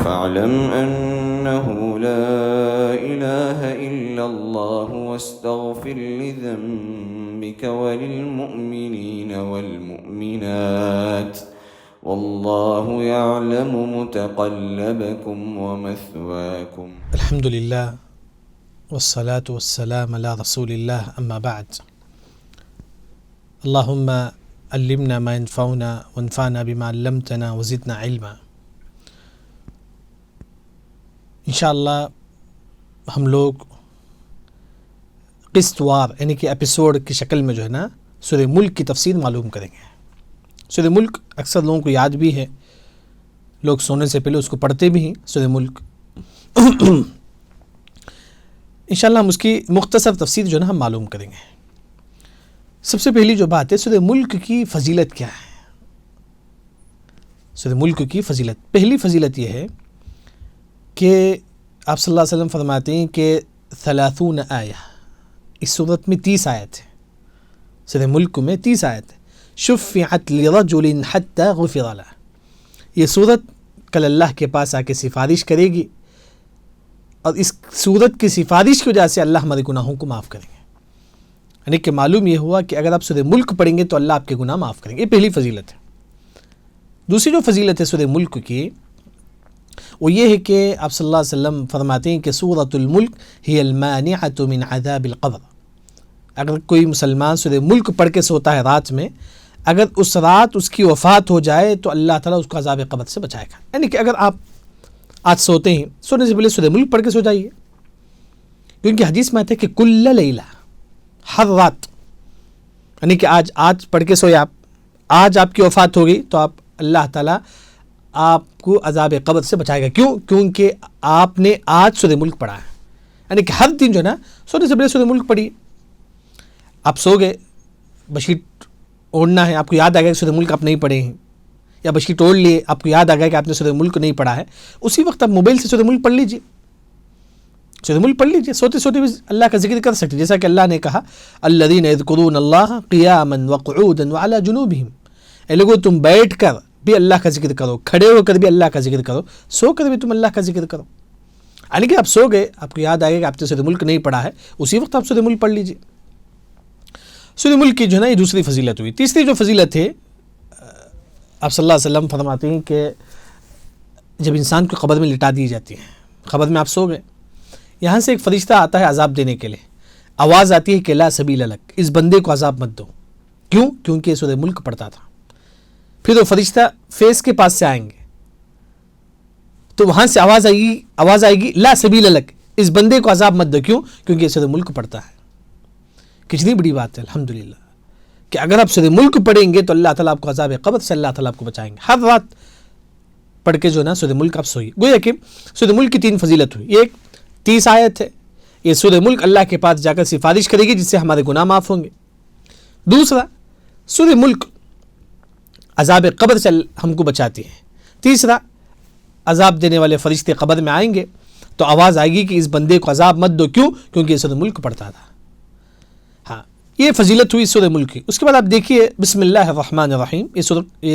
فاعلم أنه لا إله إلا الله واستغفر لذنبك وللمؤمنين والمؤمنات والله يعلم متقلبكم ومثواكم. الحمد لله والصلاة والسلام على رسول الله أما بعد. اللهم علمنا ما ينفعنا وانفعنا بما علمتنا وزدنا علما. انشاءاللہ ہم لوگ قسط وار یعنی کہ ایپیسوڈ کی شکل میں جو ہے نا سورہ ملک کی تفسیر معلوم کریں گے. سورہ ملک اکثر لوگوں کو یاد بھی ہے، لوگ سونے سے پہلے اس کو پڑھتے بھی ہیں سورہ ملک. انشاءاللہ ہم اس کی مختصر تفسیر جو ہے نا ہم معلوم کریں گے. سب سے پہلی جو بات ہے سورہ ملک کی فضیلت کیا ہے. سورہ ملک کی فضیلت، پہلی فضیلت یہ ہے کہ آپ صلی اللہ علیہ وسلم فرماتے ہیں کہ 30 آیہ، اس صورت میں 30 آیت ہے. سورہ ملک میں 30 آیت ہے. شفعت لرجل حتی غفر له، یہ صورت کل اللہ کے پاس آ کے سفارش کرے گی اور اس صورت کی سفارش کی وجہ سے اللہ ہمارے گناہوں کو معاف کریں گے. یعنی کہ معلوم یہ ہوا کہ اگر آپ سورہ ملک پڑھیں گے تو اللہ آپ کے گناہ معاف کریں گے. یہ پہلی فضیلت ہے. دوسری جو فضیلت ہے سورہ ملک کی وہ یہ ہے کہ آپ صلی اللہ علیہ وسلم فرماتے ہیں کہ سورۃ الملک ہی المانعۃ من عذاب القبر. اگر کوئی مسلمان سورہ ملک پڑھ کے سوتا ہے رات میں، اگر اس رات اس کی وفات ہو جائے تو اللہ تعالیٰ اس کو عذاب قبر سے بچائے گا. یعنی کہ اگر آپ آج سوتے ہیں، سونے سے پہلے سورہ ملک پڑھ کے سو جائیے، کیونکہ حدیث میں آتا ہے کہ کل لیلہ، ہر رات، یعنی کہ آج پڑھ کے سوئے آپ، آج آپ کی وفات ہو گئی تو اللہ تعالیٰ آپ کو عذاب قبر سے بچائے گا. کیوں؟ کیونکہ آپ نے آج سورہ ملک پڑھا ہے. یعنی کہ ہر دن جو ہے نا سونے سے پہلے سورہ ملک پڑھیے. آپ سو گئے، بشیٹ اوڑھنا ہے، آپ کو یاد آ گیا کہ سورہ ملک آپ نہیں پڑھے ہیں، یا بشیٹ اوڑھ لیے، آپ کو یاد آ گیا کہ آپ نے سورہ ملک نہیں پڑھا ہے، اسی وقت آپ موبائل سے سورہ ملک پڑھ لیجیے. سورہ ملک پڑھ لیجیے، سوتے سوتے بھی اللہ کا ذکر کر سکتے، جیسا کہ اللہ نے کہا الذین یذکرون اللہ قیاما وقعودا وعلی جنوبہم. اے لوگو تم بیٹھ کر بھی اللہ کا ذکر کرو، کھڑے ہو کر بھی اللہ کا ذکر کرو، سو کر بھی تم اللہ کا ذکر کرو. یعنی کہ آپ سو گئے، آپ کو یاد آ گیا کہ آپ نے سورہ ملک نہیں پڑھا ہے، اسی وقت آپ سورہ ملک پڑھ لیجیے. سورہ ملک کی جو ہے نا یہ دوسری فضیلت ہوئی. تیسری جو فضیلت ہے آپ صلی اللہ علیہ وسلم فرماتے ہیں کہ جب انسان کو قبر میں لٹا دی جاتی ہے، قبر میں آپ سو گئے، یہاں سے ایک فرشتہ آتا ہے عذاب دینے کے لیے. آواز آتی ہے کہ لا سبیل لک، اس بندے کو عذاب مت دو. کیوں؟ کیونکہ یہ سورہ ملک پڑھتا تھا. پھر وہ فرشتہ فیس کے پاس سے آئیں گے تو وہاں سے آواز آئے گی لا سبیل لک، اس بندے کو عذاب مت دو. کیوں؟ کیونکہ یہ سورہ ملک پڑھتا ہے. کتنی بڑی بات ہے الحمدللہ کہ اگر آپ سورہ ملک پڑھیں گے تو اللہ تعالیٰ آپ کو عذاب قبر سے اللہ تعالیٰ آپ کو بچائیں گے. ہر رات پڑھ کے جو ہے نا سورہ ملک آپ سوئیے. گویا کہ سورہ ملک کی 3 فضیلت ہوئی. ایک 30 آیت ہے، یہ سورہ ملک اللہ کے پاس جا کر سفارش کرے گی جس سے ہمارے گناہ معاف ہوں گے. دوسرا سورہ ملک عذاب قبر سے ہم کو بچاتی ہے. تیسرا عذاب دینے والے فرشتے قبر میں آئیں گے تو آواز آئے گی کہ اس بندے کو عذاب مت دو. کیوں؟ کیونکہ یہ سورہ ملک پڑھتا تھا. ہاں، یہ فضیلت ہوئی سورہ ملک کی. اس کے بعد آپ دیکھیے بسم اللہ الرحمن الرحیم. یہ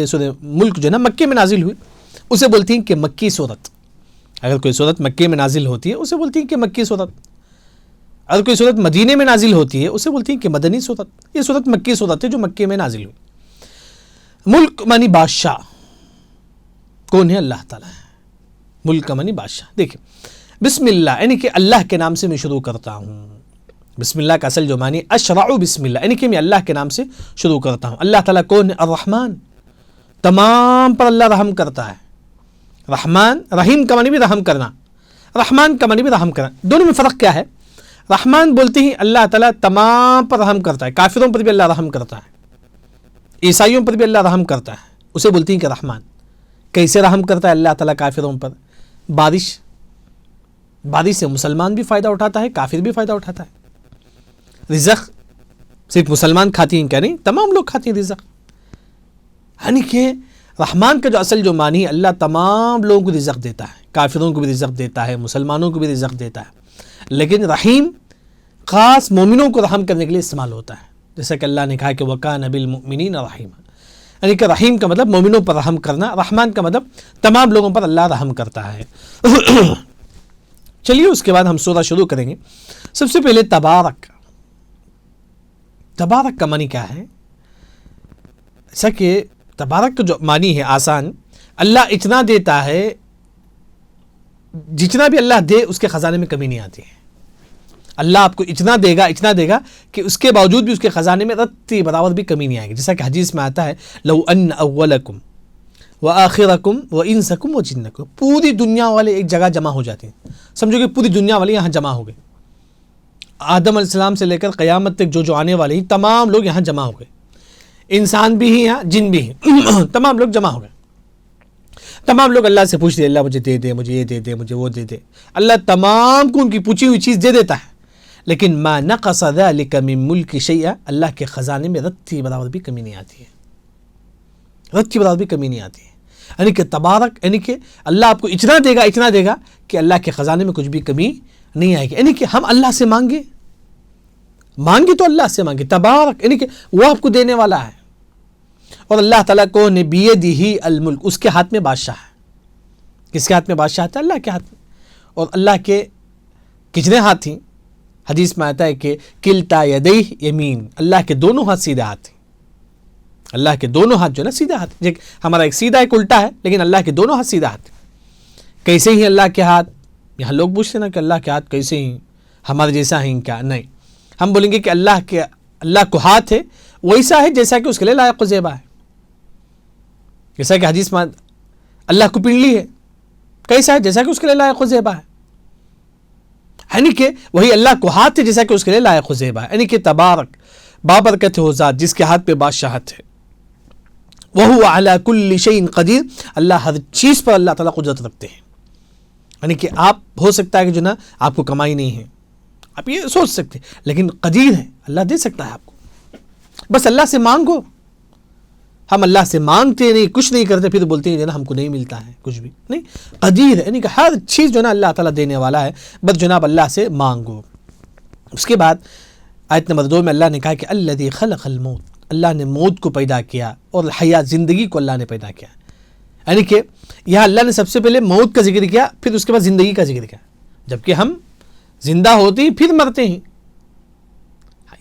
سورہ ملک جو ہے نا مکے میں نازل ہوئی، اسے بولتی ہیں کہ مکی صورت. اگر کوئی صورت مکے میں نازل ہوتی ہے اسے بولتی ہیں کہ مکی صورت. اگر کوئی صورت مدینے میں نازل ہوتی ہے اسے بولتی ہیں کہ مدنی صورت. یہ صورت مکی صورت ہے جو مکے میں نازل ہوئی. ملک معنی بادشاہ. کون ہے؟ اللہ تعالیٰ ہے. ملک کا معنی بادشاہ. دیکھیں بسم اللہ یعنی کہ اللہ کے نام سے میں شروع کرتا ہوں. بسم اللہ کا اصل جو معنی اشرع بسم اللہ یعنی کہ میں اللہ کے نام سے شروع کرتا ہوں. اللہ تعالیٰ کون ہے؟ الرحمن، تمام پر اللہ رحم کرتا ہے. رحمان، رحیم کا معنی بھی رحم کرنا، رحمان کا معنی بھی رحم کرنا. دونوں میں فرق کیا ہے؟ رحمان بولتے ہیں اللہ تعالیٰ تمام پر رحم کرتا ہے، کافروں پر بھی اللہ رحم کرتا ہے، عیسائیوں پر بھی اللہ رحم کرتا ہے، اسے بولتی ہیں کہ رحمان. کیسے رحم کرتا ہے اللہ تعالیٰ کافروں پر؟ بارش سے مسلمان بھی فائدہ اٹھاتا ہے، کافر بھی فائدہ اٹھاتا ہے. رزق صرف مسلمان کھاتی ہیں کیا؟ نہیں، تمام لوگ کھاتے ہیں رزق. یعنی کہ رحمان کا جو اصل جو معنی ہے اللہ تمام لوگوں کو رزق دیتا ہے، کافروں کو بھی رزق دیتا ہے، مسلمانوں کو بھی رزق دیتا ہے. لیکن رحیم خاص مومنوں کو رحم کرنے کے لیے استعمال ہوتا ہے، جیسا کہ اللہ نے کہا کہ وَكَانَ بِالْمُؤْمِنِينَ رَحِيمًا. یعنی کہ رحیم کا مطلب مومنوں پر رحم کرنا، رحمان کا مطلب تمام لوگوں پر اللہ رحم کرتا ہے۔ چلیے اس کے بعد ہم سورہ شروع کریں گے۔ سب سے پہلے تبارک، تبارک کا معنی کیا ہے؟ ایسا کہ تبارک کا جو معنی ہے آسان، اللہ اتنا دیتا ہے، جتنا بھی اللہ دے اس کے خزانے میں کمی نہیں آتی ہے۔ اللہ آپ کو اتنا دے گا کہ اس کے باوجود بھی اس کے خزانے میں رتی برابر بھی کمی نہیں آئے گی، جیسا کہ حدیث میں آتا ہے لو ان اولکم وآخرکم وانسکم وجنکم، پوری دنیا والے ایک جگہ جمع ہو جاتے ہیں، سمجھو کہ پوری دنیا والے یہاں جمع ہو گئے، آدم علیہ السلام سے لے کر قیامت تک جو آنے والے ہیں تمام لوگ یہاں جمع ہو گئے، انسان بھی ہیں جن بھی ہیں، تمام لوگ جمع ہو گئے، تمام لوگ اللہ سے پوچھتے ہیں اللہ مجھے دے دے، مجھے یہ دے دے، مجھے وہ دے دے، اللہ تمام کو ان کی پوچھی ہوئی چیز دے دیتا ہے، لیکن ما نقص ذلك من ملک شیئا، اللہ کے خزانے میں رتی برابر بھی کمی نہیں آتی ہے، رتی برابر بھی کمی نہیں آتی ہے۔ یعنی کہ تبارک، یعنی کہ اللہ آپ کو اتنا دے گا کہ اللہ کے خزانے میں کچھ بھی کمی نہیں آئے گی، یعنی کہ ہم اللہ سے مانگے تو اللہ سے مانگے، تبارک یعنی کہ وہ آپ کو دینے والا ہے، اور اللہ تعالیٰ کو نے بیدہ الملک، اس کے ہاتھ میں بادشاہ ہے۔ کس کے ہاتھ میں بادشاہ ہے؟ اللہ کے ہاتھ میں۔ اور اللہ کے کتنے ہاتھ ہیں؟ حدیث میں آتا ہے کہ کلتا یدیہ یمین، اللہ کے دونوں ہاتھ سیدھے ہاتھ ہیں، اللہ کے دونوں ہاتھ جو ہے نا سیدھا ہاتھ، ہمارا ایک سیدھا ایک الٹا ہے، لیکن اللہ کے دونوں ہاتھ سیدھا ہاتھ۔ کیسے ہی اللہ کے ہاتھ؟ یہاں لوگ پوچھتے نا کہ اللہ کے ہاتھ کیسے ہیں، ہمارے جیسا ہیں کیا؟ نہیں، ہم بولیں گے کہ اللہ کو ہاتھ ہے ویسا ہے جیسا کہ اس کے لیے لائق و زیبا ہے، جیسا کہ حدیث میں اللہ کو پنڈلی ہے، کیسا ہے؟ جیسا کہ اس کے لیے لائق و زیبا ہے، یعنی کہ وہی اللہ کو ہاتھ ہے جیسا کہ اس کے لیے لائق و زیبا ہے، یعنی کہ تبارک بابرکت ہو ذات جس کے ہاتھ پہ بادشاہت ہے، وَهُوَ عَلَى كُلِّ شَيْءٍ قَدِيرٌ، اللہ ہر چیز پر اللہ تعالیٰ قدرت رکھتے ہیں، یعنی کہ آپ ہو سکتا ہے کہ جو نا آپ کو کمائی نہیں ہے، آپ یہ سوچ سکتے ہیں، لیکن قدیر ہے، اللہ دے سکتا ہے آپ کو، بس اللہ سے مانگو۔ ہم اللہ سے مانگتے نہیں، کچھ نہیں کرتے، پھر بولتے ہیں جو نا ہم کو نہیں ملتا ہے کچھ بھی نہیں، قدیر ہے، یعنی کہ ہر چیز جو نا اللہ تعالیٰ دینے والا ہے، بس جناب اللہ سے مانگو۔ اس کے بعد آیت نمبر 2 میں اللہ نے کہا کہ الذی خلق الموت، اللہ نے موت کو پیدا کیا، اور حیات زندگی کو اللہ نے پیدا کیا، یعنی کہ یہاں اللہ نے سب سے پہلے موت کا ذکر کیا، پھر اس کے بعد زندگی کا ذکر کیا، جبکہ ہم زندہ ہوتے ہیں پھر مرتے ہیں،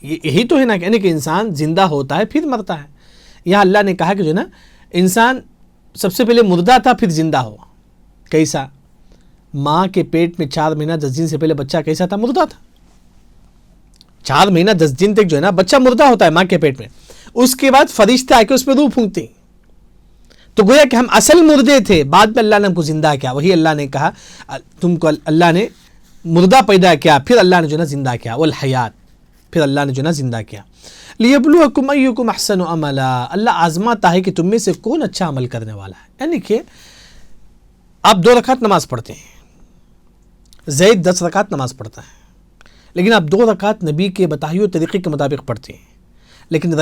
یہی تو ہے نا، یعنی کہ انسان زندہ ہوتا ہے پھر مرتا ہے۔ یہاں اللہ نے کہا کہ جو نا انسان سب سے پہلے مردہ تھا پھر زندہ ہوا، کیسا؟ ماں کے پیٹ میں 4 مہینہ 10 دن سے پہلے بچہ کیسا تھا؟ مردہ تھا، 4 مہینہ 10 دن تک جو ہے نا بچہ مردہ ہوتا ہے ماں کے پیٹ میں، اس کے بعد فرشتے آ کے اس پہ روح پھونکتے ہیں، تو گویا کہ ہم اصل مردے تھے، بعد میں اللہ نے ہم کو زندہ کیا۔ وہی اللہ نے کہا تم کو اللہ نے مردہ پیدا کیا، پھر اللہ نے جو نا زندہ کیا، والحیات، پھر اللہ نے جو نا زندہ کیا۔ لیبلوکم ایکم احسن عملا، اللہ آزماتا ہے کہ تم میں سے کون اچھا عمل کرنے والا ہے، یعنی کہ آپ 2 رکعت نماز پڑھتے ہیں، زید 10 رکعت نماز پڑھتا ہے، لیکن آپ 2 رکعت نبی کے بتائے ہوئے طریقے کے مطابق پڑھتے ہیں، لیکن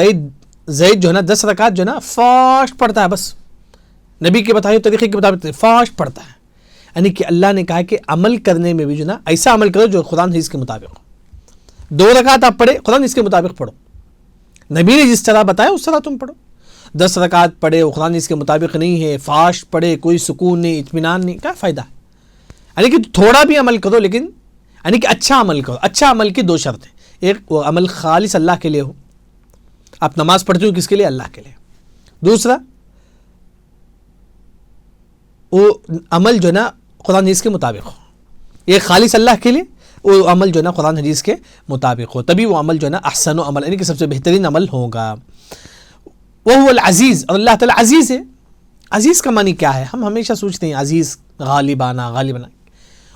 زید جو ہے نا 10 رکعت جو ہے نا فاسٹ پڑھتا ہے، بس نبی کے بتائے ہوئے طریقے کے مطابق فاسٹ پڑھتا ہے، یعنی کہ اللہ نے کہا کہ عمل کرنے میں بھی جو نا ایسا عمل کرو جو قرآن حدیث کے مطابق ہو۔ 2 رکعت آپ پڑھے، قرآن حدیث کے مطابق پڑھو، نبی نے جس طرح بتایا اس طرح تم پڑھو۔ 10 رکعت پڑھے، وہ قرآن حدیث کے مطابق نہیں ہے، فاسٹ پڑھے، کوئی سکون نہیں، اطمینان نہیں، کیا فائدہ ہے؟ یعنی کہ تھوڑا بھی عمل کرو، لیکن یعنی کہ اچھا عمل کرو۔ اچھا عمل کی 2 شرط ہیں، ایک وہ عمل خالص اللہ کے لیے ہو، آپ نماز پڑھتے ہو کس کے لیے؟ اللہ کے لیے۔ دوسرا وہ عمل جو نا قرآن حدیث کے مطابق ہو، ایک خالص اللہ کے لیے، وہ عمل جو نا قرآن حدیث کے مطابق ہو، تبھی وہ عمل جو نا احسن و عمل، یعنی کہ سب سے بہترین عمل ہوگا۔ وہ العزیز، اور اللہ تعالیٰ عزیز ہے۔ عزیز کا معنی کیا ہے؟ ہم ہمیشہ سوچتے ہیں عزیز غالبانہ،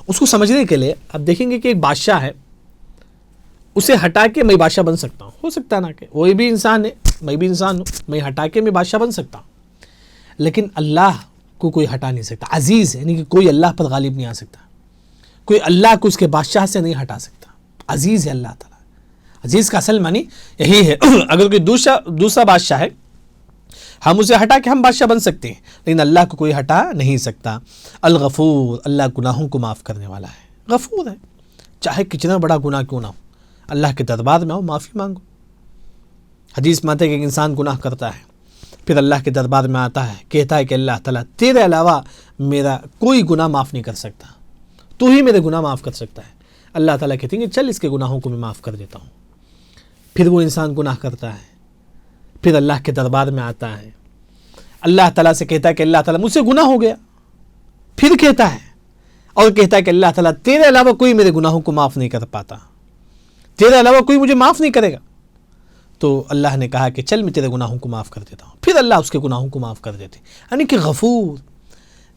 اس کو سمجھنے کے لیے آپ دیکھیں گے کہ ایک بادشاہ ہے، اسے ہٹا کے میں بادشاہ بن سکتا ہوں، ہو سکتا ہے نا کہ وہ بھی انسان ہے، میں بھی انسان ہوں، میں ہٹا کے میں بادشاہ بن سکتا ہوں، لیکن اللہ کو کوئی ہٹا نہیں سکتا، عزیز ہے، یعنی کہ کوئی اللہ پر غالب نہیں آ سکتا، کوئی اللہ کو اس کے بادشاہ سے نہیں ہٹا سکتا، عزیز ہے اللہ تعالیٰ۔ عزیز کا اصل معنی یہی ہے، اگر کوئی دوسرا بادشاہ ہے ہم اسے ہٹا کے ہم بادشاہ بن سکتے ہیں، لیکن اللہ کو کوئی ہٹا نہیں سکتا۔ الغفور، اللہ گناہوں کو معاف کرنے والا ہے، غفور ہے، چاہے کتنا بڑا گناہ کیوں نہ ہو، اللہ کے دربار میں آؤ، معافی مانگو۔ حدیث میں آتا ہے کہ ایک انسان گناہ کرتا ہے، پھر اللہ کے دربار میں آتا ہے، کہتا ہے کہ اللہ تعالیٰ تیرے علاوہ میرا کوئی گناہ معاف نہیں کر سکتا، تو ہی میرے گناہ معاف کر سکتا ہے۔ اللہ تعالیٰ کہتے ہیں کہ چل اس کے گناہوں کو میں معاف کر دیتا ہوں۔ پھر وہ انسان گناہ کرتا ہے، پھر اللہ کے دربار میں آتا ہے، اللہ تعالیٰ سے کہتا ہے کہ اللہ تعالیٰ مجھ سے گناہ ہو گیا، پھر کہتا ہے اور کہتا ہے کہ اللہ تعالیٰ تیرے علاوہ کوئی میرے گناہوں کو معاف نہیں کر پاتا، تیرے علاوہ کوئی مجھے معاف نہیں کرے گا۔ تو اللہ نے کہا کہ چل میں تیرے گناہوں کو معاف کر دیتا ہوں، پھر اللہ اس کے گناہوں کو معاف کر دیتے، یعنی کہ غفور،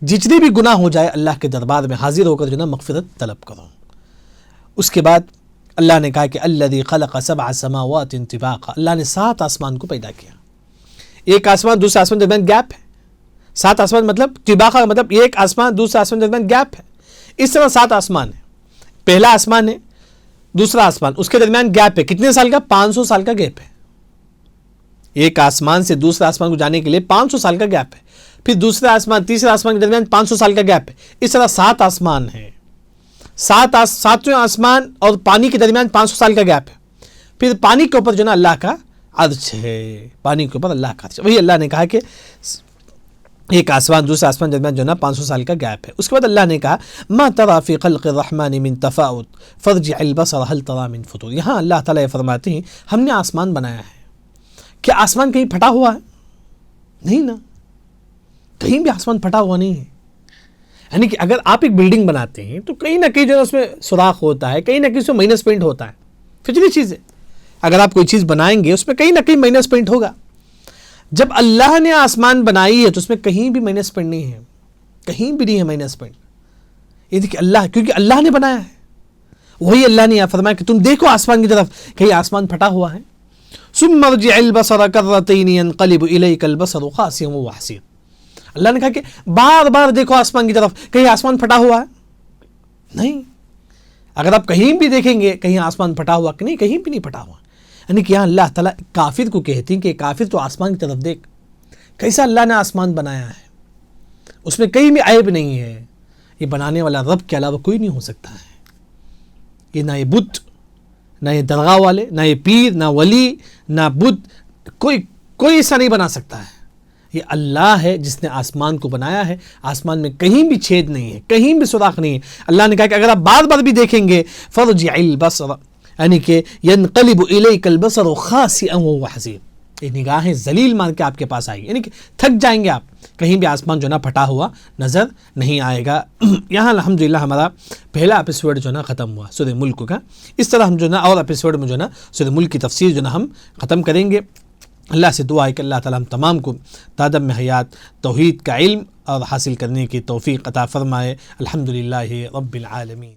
جتنے بھی گناہ ہو جائے اللہ کے دربار میں حاضر ہو کر جو نا مغفرت طلب کرو۔ اس کے بعد اللہ نے کہا کہ الذی خلق سبع سماوات طباقا، اللہ نے 7 آسمان کو پیدا کیا، ایک آسمان دوسرے آسمان درمیان گیپ ہے، 7 آسمان مطلب طباقا کا مطلب ایک آسمان دوسرے آسمان درمیان گیپ ہے، اس طرح 7 آسمان ہے، پہلا آسمان ہے، دوسرا آسمان، اس کے درمیان گیپ ہے، کتنے سال کا؟ 500 سال کا گیپ ہے، ایک آسمان سے دوسرے آسمان کو جانے کے لیے 500 سال کا گیپ ہے، پھر دوسرے آسمان تیسرے آسمان کے درمیان 500 سال کا گیپ ہے، اس طرح 7 آسمان ہیں، 7ویں آسمان اور پانی کے درمیان 500 سال کا گیپ ہے، پھر پانی کے اوپر جو نا اللہ کا عرش ہے، پانی کے اوپر اللہ کا عرش ہے، وہی اللہ نے کہا کہ ایک آسمان دوسرے آسمان درمیان جو نا 500 سال کا گیپ ہے۔ اس کے بعد اللہ نے کہا ما ترى في خلق الرحمن من تفاوت فارجع البصر هل ترى من فطور، یہاں اللہ تعالیٰ یہ فرماتے ہیں ہم نے آسمان بنایا ہے، کیا آسمان کہیں پھٹا ہوا ہے؟ نہیں نا، کہیں بھی آسمان پھٹا ہوا نہیں ہے، یعنی کہ اگر آپ ایک بلڈنگ بناتے ہیں تو کہیں نہ کہیں جو ہے اس میں سوراخ ہوتا ہے، کہیں نہ کہیں اس میں مائنس پوائنٹ ہوتا ہے، فطری چیز ہے، اگر آپ کوئی چیز بنائیں گے اس میں کہیں نہ کہیں مائنس پوائنٹ ہوگا۔ جب اللہ نے آسمان بنائی ہے تو اس میں کہیں بھی مائنس پوائنٹ نہیں ہے، کہیں بھی نہیں ہے مائنس پوائنٹ، یہ دیکھیں اللہ، کیونکہ اللہ نے بنایا ہے، وہی اللہ نے فرمایا کہ تم دیکھو آسمان کی طرف، کہیں آسمان پھٹا ہوا ہے۔ ثم ارجع البصر كرتين ينقلب اليك البصر خاسئا وهو حسير، اللہ نے کہا کہ بار بار دیکھو آسمان کی طرف، کہیں آسمان پھٹا ہوا ہے؟ نہیں، اگر آپ کہیں بھی دیکھیں گے کہیں آسمان پھٹا ہوا کہ نہیں، کہیں بھی نہیں پھٹا ہوا، یعنی کہ یہاں اللہ تعالیٰ کافر کو کہتی ہیں کہ کافر تو آسمان کی طرف دیکھ، کیسا اللہ نے آسمان بنایا ہے، اس میں کہیں بھی عیب نہیں ہے، یہ بنانے والا رب کے علاوہ کوئی نہیں ہو سکتا ہے، یہ نہ یہ بت، نہ یہ درگاہ والے، نہ یہ پیر، نہ ولی، نہ بت، کوئی ایسا نہیں بنا سکتا ہے، یہ اللہ ہے جس نے آسمان کو بنایا ہے، آسمان میں کہیں بھی چھید نہیں ہے، کہیں بھی سوراخ نہیں ہے۔ اللہ نے کہا کہ اگر آپ بار بار بھی دیکھیں گے فرجع البصر، یعنی کہ ینقلب الیک البصر خاسئا وهو حسیر، یہ نگاہیں ذلیل مان کے آپ کے پاس آئیں گی، یعنی کہ تھک جائیں گے آپ، کہیں بھی آسمان جو نا پھٹا ہوا نظر نہیں آئے گا۔ یہاں الحمدللہ ہمارا پہلا ایپیسوڈ جو نا ختم ہوا سورہ ملک کا، اس طرح ہم جو نا اور ایپیسوڈ میں جو نا سورہ ملک کی تفسیر جو نا ہم ختم کریں گے۔ اللہ سے دعا ہے کہ اللہ تعالیٰ ہم تمام کو تادم میں حیات توحید کا علم اور حاصل کرنے کی توفیق عطا فرمائے۔ الحمدللہ رب العالمین۔